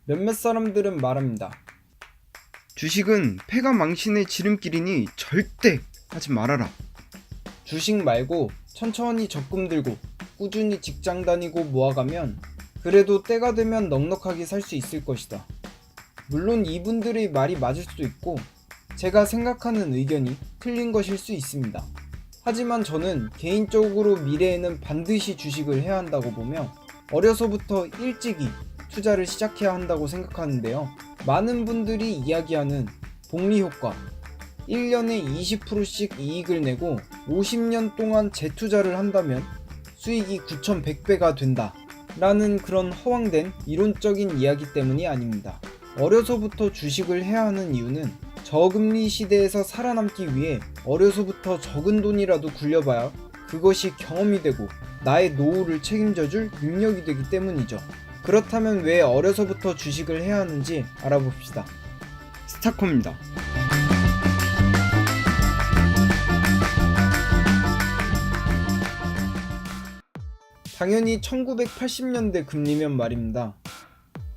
몇몇 사람들은 말합니다. 주식은 패가 망신의 지름길이니 절대 하지 말아라. 주식 말고 천천히 적금 들고 꾸준히 직장 다니고 모아가면 그래도 때가 되면 넉넉하게 살 수 있을 것이다. 물론 이분들의 말이 맞을 수도 있고 제가 생각하는 의견이 틀린 것일 수 있습니다. 하지만 저는 개인적으로 미래에는 반드시 주식을 해야 한다고 보며 어려서부터 일찍이 투자를 시작해야 한다고 생각하는데요. 많은 분들이 이야기하는 복리 효과, 1년에 20%씩 이익을 내고 50년 동안 재투자를 한다면 수익이 9,100배가 된다 라는 그런 허황된 이론적인 이야기 때문이 아닙니다. 어려서부터 주식을 해야 하는 이유는 저금리 시대에서 살아남기 위해 어려서부터 적은 돈이라도 굴려봐야 그것이 경험이 되고 나의 노후를 책임져줄 능력이 되기 때문이죠. 그렇다면 왜 어려서부터 주식을 해야 하는지 알아봅시다. 스타커입니다. 당연히 1980년대 금리면 말입니다.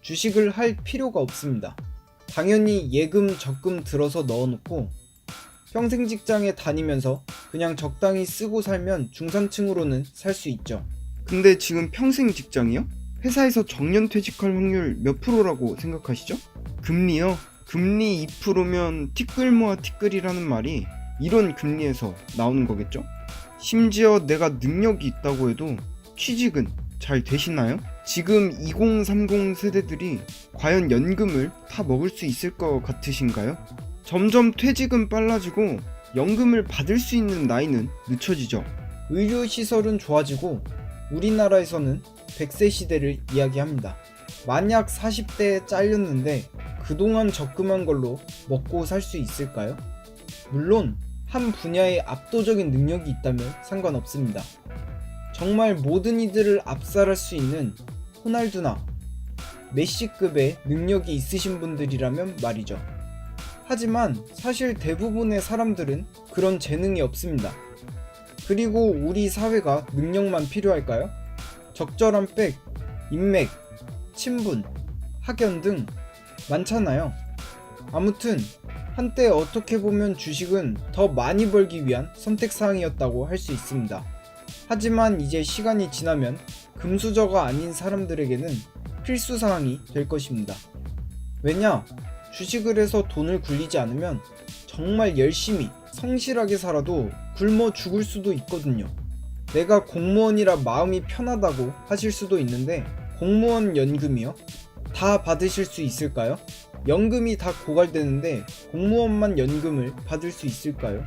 주식을 할 필요가 없습니다. 당연히 예금, 적금 들어서 넣어놓고 평생 직장에 다니면서 그냥 적당히 쓰고 살면 중산층으로는 살 수 있죠. 근데 지금 평생 직장이요? 회사에서 정년 퇴직할 확률 몇 프로라고 생각하시죠? 금리요? 금리 2%면 티끌 모아 티끌이라는 말이 이런 금리에서 나오는 거겠죠? 심지어 내가 능력이 있다고 해도 취직은 잘 되시나요? 지금 2030 세대들이 과연 연금을 다 먹을 수 있을 것 같으신가요? 점점 퇴직은 빨라지고 연금을 받을 수 있는 나이는 늦춰지죠. 의료시설은 좋아지고 우리나라에서는 100세 시대를 이야기합니다. 만약 40대에 잘렸는데 그동안 적금한 걸로 먹고 살 수 있을까요? 물론 한 분야에 압도적인 능력이 있다면 상관없습니다. 정말 모든 이들을 압살할 수 있는 호날두나 메시급의 능력이 있으신 분들이라면 말이죠. 하지만 사실 대부분의 사람들은 그런 재능이 없습니다. 그리고 우리 사회가 능력만 필요할까요? 적절한 백, 인맥, 친분, 학연 등 많잖아요. 아무튼 한때 어떻게 보면 주식은 더 많이 벌기 위한 선택사항이었다고 할 수 있습니다. 하지만 이제 시간이 지나면 금수저가 아닌 사람들에게는 필수사항이 될 것입니다. 왜냐? 주식을 해서 돈을 굴리지 않으면 정말 열심히 성실하게 살아도 굶어 죽을 수도 있거든요. 내가 공무원이라 마음이 편하다고 하실 수도 있는데 공무원 연금이요? 다 받으실 수 있을까요? 연금이 다 고갈되는데 공무원만 연금을 받을 수 있을까요?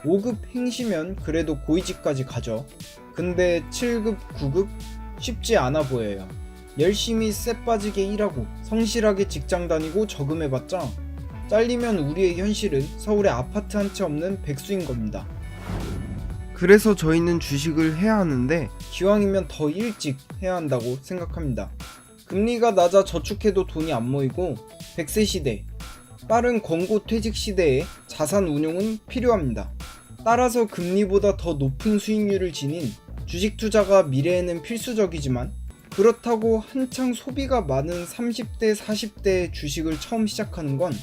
5급 행시면 그래도 고위직까지 가죠. 근데 7급, 9급? 쉽지 않아 보여요. 열심히 쎄 빠지게 일하고 성실하게 직장 다니고 저금해봤자 잘리면 우리의 현실은 서울에 아파트 한 채 없는 백수인 겁니다. 그래서 저희는 주식을 해야 하는데 기왕이면 더 일찍 해야 한다고 생각합니다. 금리가 낮아 저축해도 돈이 안 모이고 100세 시대, 빠른 권고 퇴직 시대에 자산 운용은 필요합니다. 따라서 금리보다 더 높은 수익률을 지닌 주식 투자가 미래에는 필수적이지만 그렇다고 한창 소비가 많은 30대, 40대의 주식을 처음 시작하는 건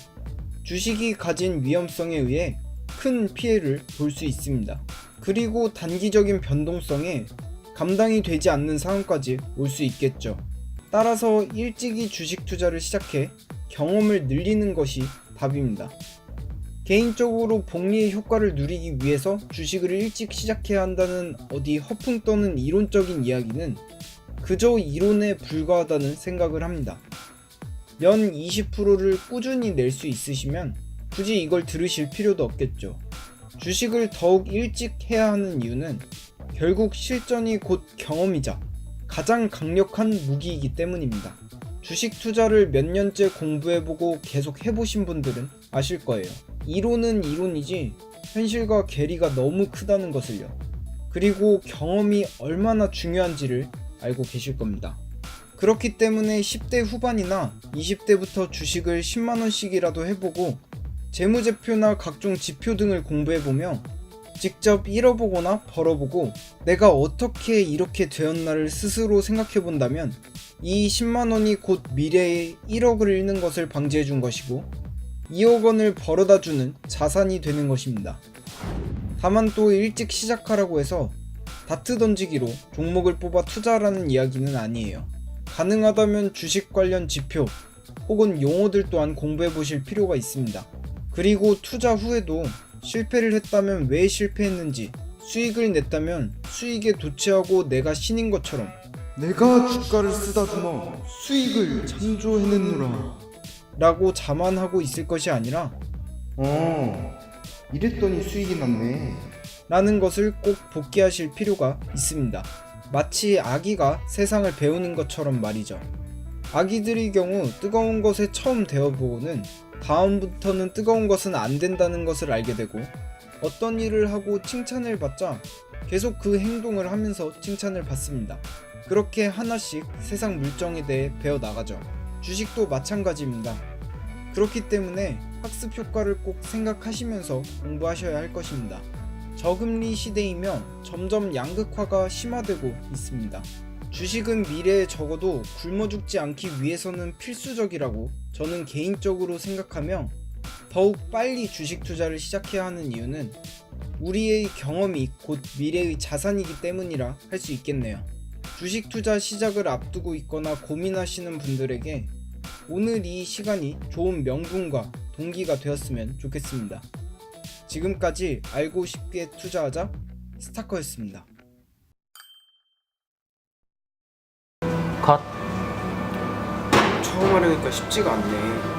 주식이 가진 위험성에 의해 큰 피해를 볼 수 있습니다. 그리고 단기적인 변동성에 감당이 되지 않는 상황까지 올 수 있겠죠. 따라서 일찍이 주식 투자를 시작해 경험을 늘리는 것이 답입니다. 개인적으로 복리의 효과를 누리기 위해서 주식을 일찍 시작해야 한다는 어디 허풍 떠는 이론적인 이야기는 그저 이론에 불과하다는 생각을 합니다. 연 20%를 꾸준히 낼 수 있으시면 굳이 이걸 들으실 필요도 없겠죠. 주식을 더욱 일찍 해야 하는 이유는 결국 실전이 곧 경험이자 가장 강력한 무기이기 때문입니다. 주식 투자를 몇 년째 공부해보고 계속 해보신 분들은 아실 거예요. 이론은 이론이지 현실과 괴리가 너무 크다는 것을요. 그리고 경험이 얼마나 중요한지를 알고 계실 겁니다. 그렇기 때문에 10대 후반이나 20대부터 주식을 10만원씩이라도 해보고 재무제표나 각종 지표 등을 공부해보며 직접 잃어보거나 벌어보고 내가 어떻게 이렇게 되었나를 스스로 생각해본다면 이 10만원이 곧 미래에 1억을 잃는 것을 방지해준 것이고 2억 원을 벌어다주는 자산이 되는 것입니다. 다만 또 일찍 시작하라고 해서 다트 던지기로 종목을 뽑아 투자라는 이야기는 아니에요. 가능하다면 주식 관련 지표 혹은 용어들 또한 공부해 보실 필요가 있습니다. 그리고 투자 후에도 실패를 했다면 왜 실패했는지, 수익을 냈다면 수익에 도취하고 내가 신인 것처럼 내가 주가를 쓰다듬어 수익을 창조해냈노라. 라고 자만하고 있을 것이 아니라 이랬더니 수익이 났네. 라는 것을 꼭 복귀하실 필요가 있습니다. 마치 아기가 세상을 배우는 것처럼 말이죠. 아기들의 경우 뜨거운 것에 처음 데워보고는 다음부터는 뜨거운 것은 안 된다는 것을 알게 되고, 어떤 일을 하고 칭찬을 받자 계속 그 행동을 하면서 칭찬을 받습니다. 그렇게 하나씩 세상 물정에 대해 배워나가죠. 주식도 마찬가지입니다. 그렇기 때문에 학습 효과를 꼭 생각하시면서 공부하셔야 할 것입니다. 저금리 시대이며 점점 양극화가 심화되고 있습니다. 주식은 미래에 적어도 굶어 죽지 않기 위해서는 필수적이라고 저는 개인적으로 생각하며, 더욱 빨리 주식 투자를 시작해야 하는 이유는 우리의 경험이 곧 미래의 자산이기 때문이라 할 수 있겠네요. 주식 투자 시작을 앞두고 있거나 고민하시는 분들에게 오늘 이 시간이 좋은 명분과 동기가 되었으면 좋겠습니다. 지금까지 알고 쉽게 투자하자 스타커였습니다. 컷. 처음 하려니까 쉽지가 않네.